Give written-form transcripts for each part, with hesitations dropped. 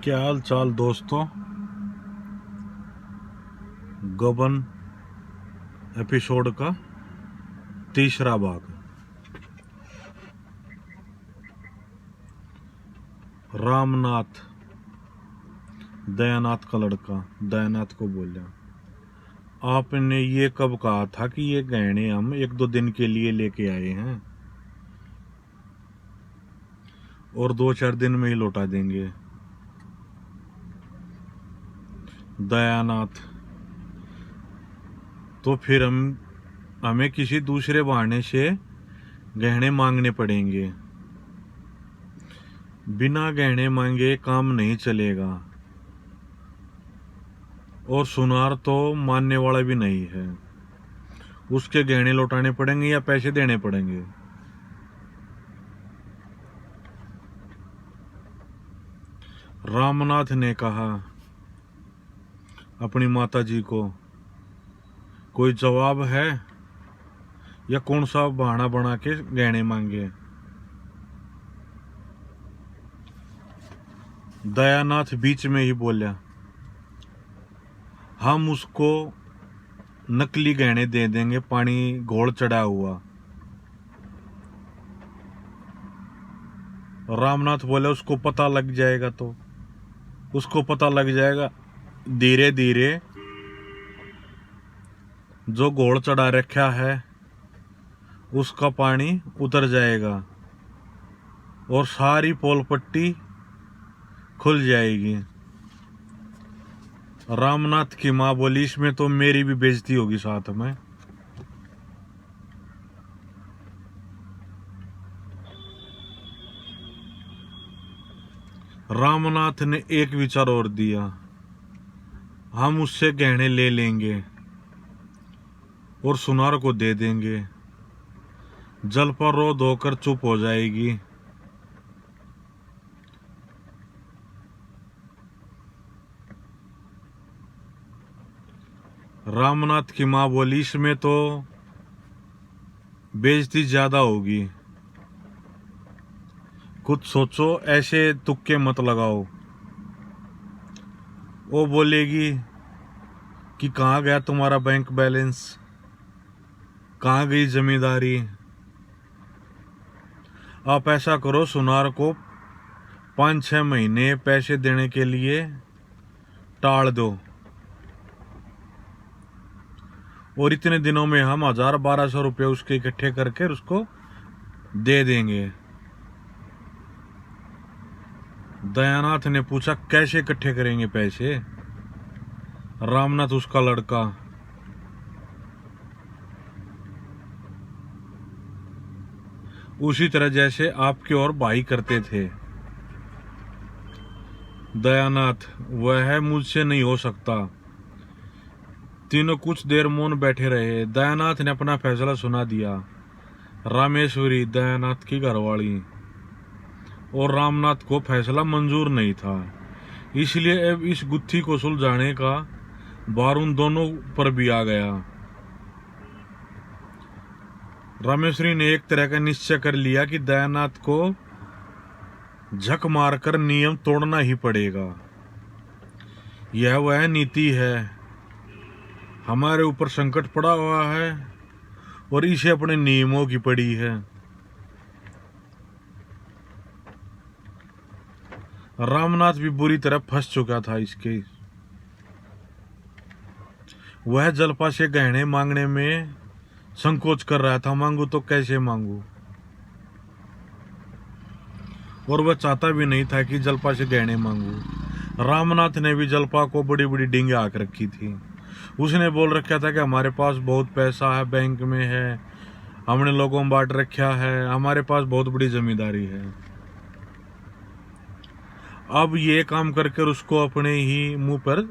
क्या हाल चाल दोस्तों। गबन एपिसोड का तीसरा भाग। रामनाथ दयानाथ का लड़का दयानाथ को बोला, आपने ये कब कहा था कि ये गहने हम 1-2 दिन के लिए लेके आए हैं और 2-4 दिन में ही लौटा देंगे। दयानाथ, तो फिर हमें किसी दूसरे बहाने से गहने मांगने पड़ेंगे। बिना गहने मांगे काम नहीं चलेगा और सुनार तो मानने वाला भी नहीं है। उसके गहने लौटाने पड़ेंगे या पैसे देने पड़ेंगे। रामनाथ ने कहा अपनी माता जी को, कोई जवाब है या कौन सा बहाना बना के गहने मांगे। दयानाथ बीच में ही बोला, हम उसको नकली गहने दे देंगे, पानी घोल चढ़ा हुआ। रामनाथ बोले, उसको पता लग जाएगा तो उसको पता लग जाएगा। धीरे धीरे जो घोल चढ़ा रखा है उसका पानी उतर जाएगा और सारी पोल पट्टी खुल जाएगी। रामनाथ की माँ बोली, इसमें तो मेरी भी बेइज्जती होगी साथ में। रामनाथ ने एक विचार और दिया, हम उससे गहने ले लेंगे और सुनार को दे देंगे। जलपा रो धोकर चुप हो जाएगी। रामनाथ की माँ बोली, इसमें तो बेइज्जती ज्यादा होगी, कुछ सोचो, ऐसे तुक्के मत लगाओ। वो बोलेगी कि कहाँ गया तुम्हारा बैंक बैलेंस, कहाँ गई जमींदारी। आप ऐसा करो, सुनार को 5-6 महीने पैसे देने के लिए टाल दो और इतने दिनों में हम 1000-1200 रुपये उसके इकट्ठे करके उसको दे देंगे। दयानाथ ने पूछा, कैसे इकट्ठे करेंगे पैसे। रामनाथ उसका लड़का, उसी तरह जैसे आपके और भाई करते थे। दयानाथ, वह मुझसे नहीं हो सकता। तीनों कुछ देर मौन बैठे रहे। दयानाथ ने अपना फैसला सुना दिया। रामेश्वरी, दयानाथ की घरवाली, और रामनाथ को फैसला मंजूर नहीं था, इसलिए अब इस गुत्थी को सुलझाने का भार उन दोनों पर भी आ गया। रामेश्वरी ने एक तरह का निश्चय कर लिया कि दयानाथ को झक मारकर नियम तोड़ना ही पड़ेगा। यह वह नीति है, हमारे ऊपर संकट पड़ा हुआ है और इसे अपने नियमों की पड़ी है। रामनाथ भी बुरी तरह फंस चुका था इसके। वह जलपा से गहने मांगने में संकोच कर रहा था, मांगू तो कैसे मांगू, और वह चाहता भी नहीं था कि जलपा से गहने मांगू। रामनाथ ने भी जलपा को बड़ी बड़ी डींगे आंक रखी थी। उसने बोल रखा था कि हमारे पास बहुत पैसा है, बैंक में है, हमने लोगों में बांट रखा है, हमारे पास बहुत बड़ी जमींदारी है। अब ये काम करके उसको अपने ही मुंह पर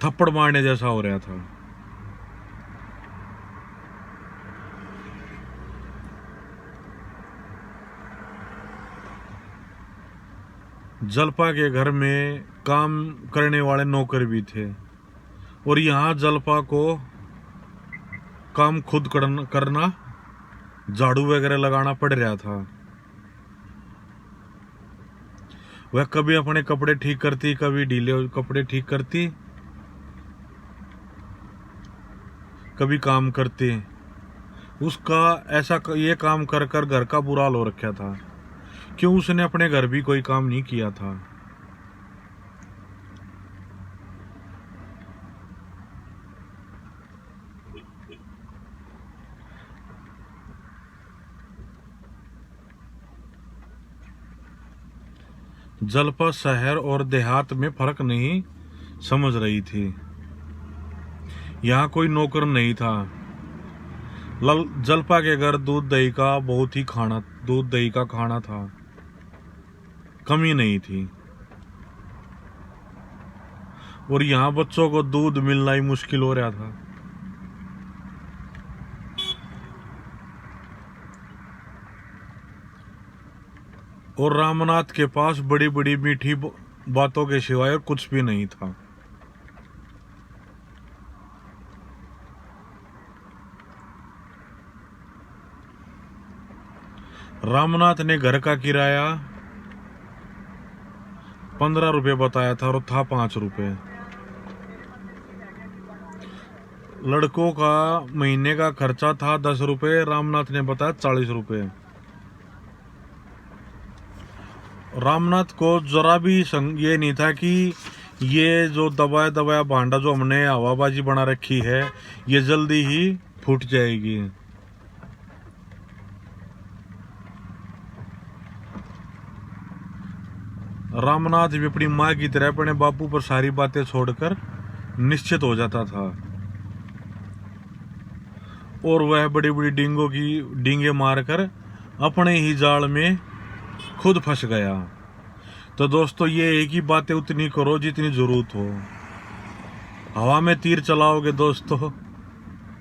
थप्पड़ मारने जैसा हो रहा था। जलपा के घर में काम करने वाले नौकर भी थे और यहाँ जलपा को काम खुद करना, झाड़ू वगैरह लगाना पड़ रहा था। वह कभी अपने कपड़े ठीक करती, कभी ढीले कपड़े ठीक करती, कभी काम करती। उसका ऐसा ये काम कर कर घर का बुरा हाल हो रखा था। क्यों उसने अपने घर भी कोई काम नहीं किया था। जलपा शहर और देहात में फर्क नहीं समझ रही थी। यहाँ कोई नौकर नहीं था। जलपा के घर दूध दही का खाना था, कमी नहीं थी। और यहाँ बच्चों को दूध मिलना ही मुश्किल हो रहा था। और रामनाथ के पास बड़ी बड़ी मीठी बातों के सिवाय कुछ भी नहीं था। रामनाथ ने घर का किराया 15 रुपये बताया था और था 5 रुपये। लड़कों का महीने का खर्चा था 10 रुपये, रामनाथ ने बताया 40 रुपये। रामनाथ को जरा भी ये नहीं था कि ये जो दबाया दबाया भांडा जो हमने हवाबाजी बना रखी है ये जल्दी ही फूट जाएगी। रामनाथ भी अपनी माँ की तरह अपने बापू पर सारी बातें छोड़कर निश्चित हो जाता था। और वह बड़ी बड़ी डींगे मारकर अपने ही जाल में खुद फंस गया। तो दोस्तों ये एक ही बातें उतनी करो जितनी जरूरत हो। हवा में तीर चलाओगे दोस्तों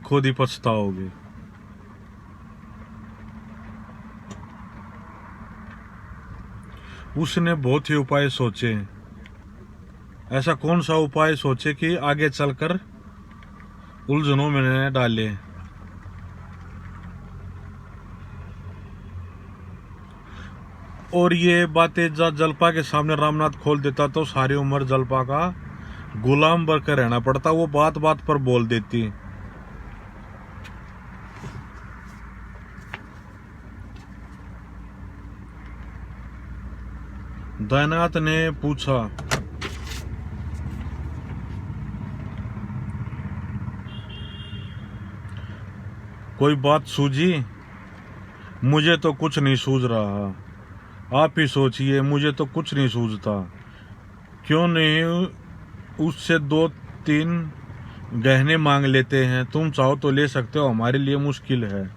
खुद ही पछताओगे। उसने बहुत ही उपाय सोचे। ऐसा कौन सा उपाय सोचे कि आगे चलकर उलझनों में न डाले। और ये बातें जलपा के सामने रामनाथ खोल देता तो सारी उम्र जलपा का गुलाम बनकर रहना पड़ता। वो बात बात पर बोल देती। दयानाथ ने पूछा, कोई बात सूझी? मुझे तो कुछ नहीं सूझ रहा, आप ही सोचिए, मुझे तो कुछ नहीं सूझता। क्यों नहीं उससे 2-3 गहने मांग लेते हैं? तुम चाहो तो ले सकते हो, हमारे लिए मुश्किल है,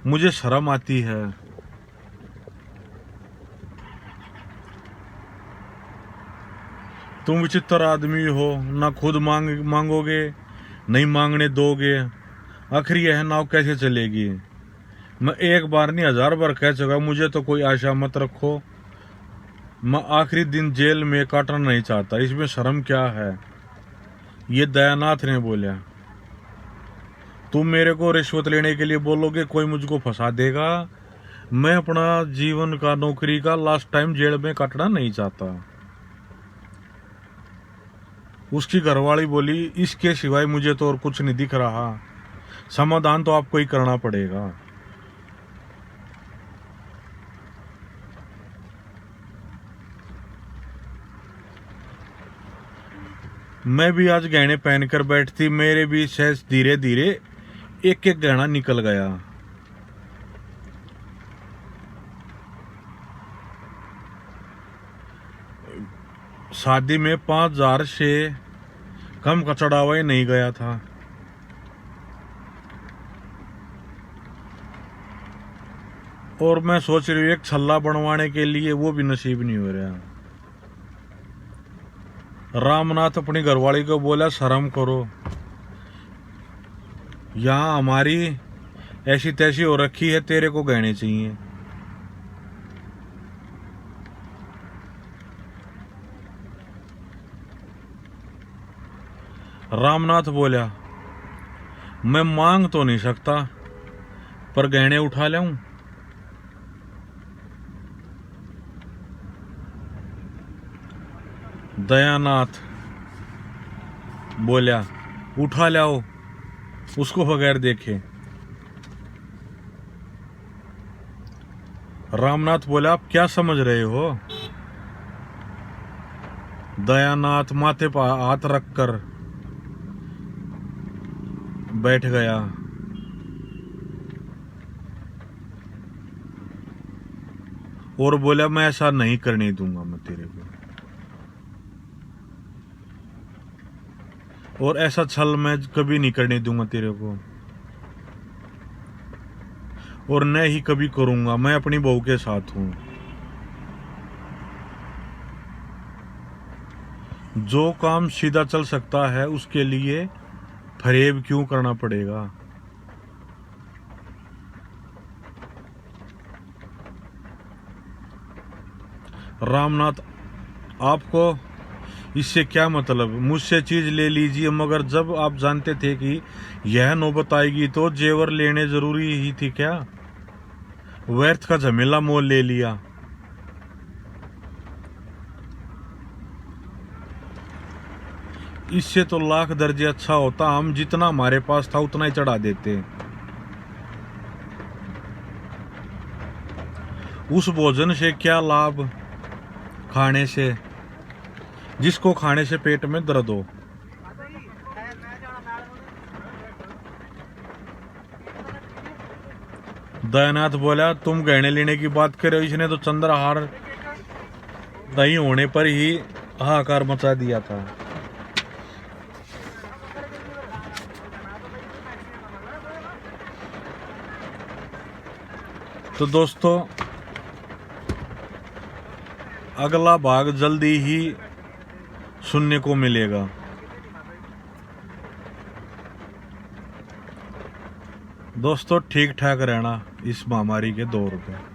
मुझे शर्म आती है। तुम विचित्र आदमी हो, ना खुद मांगोगे नहीं मांगने दोगे, आखिर यह नाव कैसे चलेगी? मैं एक बार नहीं 1000 बार कह चुका, मुझे तो कोई आशा मत रखो। मैं आखिरी दिन जेल में काटना नहीं चाहता, इसमें शर्म क्या है? ये दयानाथ ने बोला। तुम मेरे को रिश्वत लेने के लिए बोलोगे, कोई मुझको फंसा देगा। मैं अपना जीवन का नौकरी का लास्ट टाइम जेल में काटना नहीं चाहता। उसकी घरवाली बोली, इसके सिवाय मुझे तो और कुछ नहीं दिख रहा, समाधान तो आपको ही करना पड़ेगा। मैं भी आज गहने पहनकर बैठती, मेरे भी सहज धीरे धीरे एक एक गहना निकल गया। शादी में 5000 से कम का चढ़ावा ही नहीं गया था। और मैं सोच रही हूँ एक छल्ला बनवाने के लिए, वो भी नसीब नहीं हो रहा। रामनाथ अपनी घरवाली को बोला, शर्म करो, यहाँ हमारी ऐसी तैसी हो रखी है, तेरे को गहने चाहिए। रामनाथ बोला, मैं मांग तो नहीं सकता, पर गहने उठा लाऊं। दयानाथ बोला, उठा लाओ उसको बगैर देखे। रामनाथ बोला, आप क्या समझ रहे हो? दयानाथ माथे पर हाथ रखकर बैठ गया। और बोला, मैं ऐसा नहीं करने दूंगा मैं तेरे को, और ऐसा छल मैं कभी नहीं करने दूंगा तेरे को, और न ही कभी करूंगा। मैं अपनी बहू के साथ हूं। जो काम सीधा चल सकता है उसके लिए फरेब क्यों करना पड़ेगा? रामनाथ, आपको इससे क्या मतलब? मुझसे चीज ले लीजिए, मगर जब आप जानते थे कि यह नौबत आएगी तो जेवर लेने जरूरी ही थी क्या? व्यर्थ का झमेला मोल ले लिया। इससे तो लाख दर्जे अच्छा होता, हम जितना हमारे पास था उतना ही चढ़ा देते। उस भोजन से क्या लाभ खाने से, जिसको खाने से पेट में दर्द हो। दयानाथ बोला, तुम गहने लेने की बात कर रहे हो, इसने तो चंद्रहार नहीं होने पर ही हाहाकार मचा दिया था। तो दोस्तों, अगला भाग जल्दी ही सुनने को मिलेगा। दोस्तों, ठीक ठाक रहना इस महामारी के दौर पे।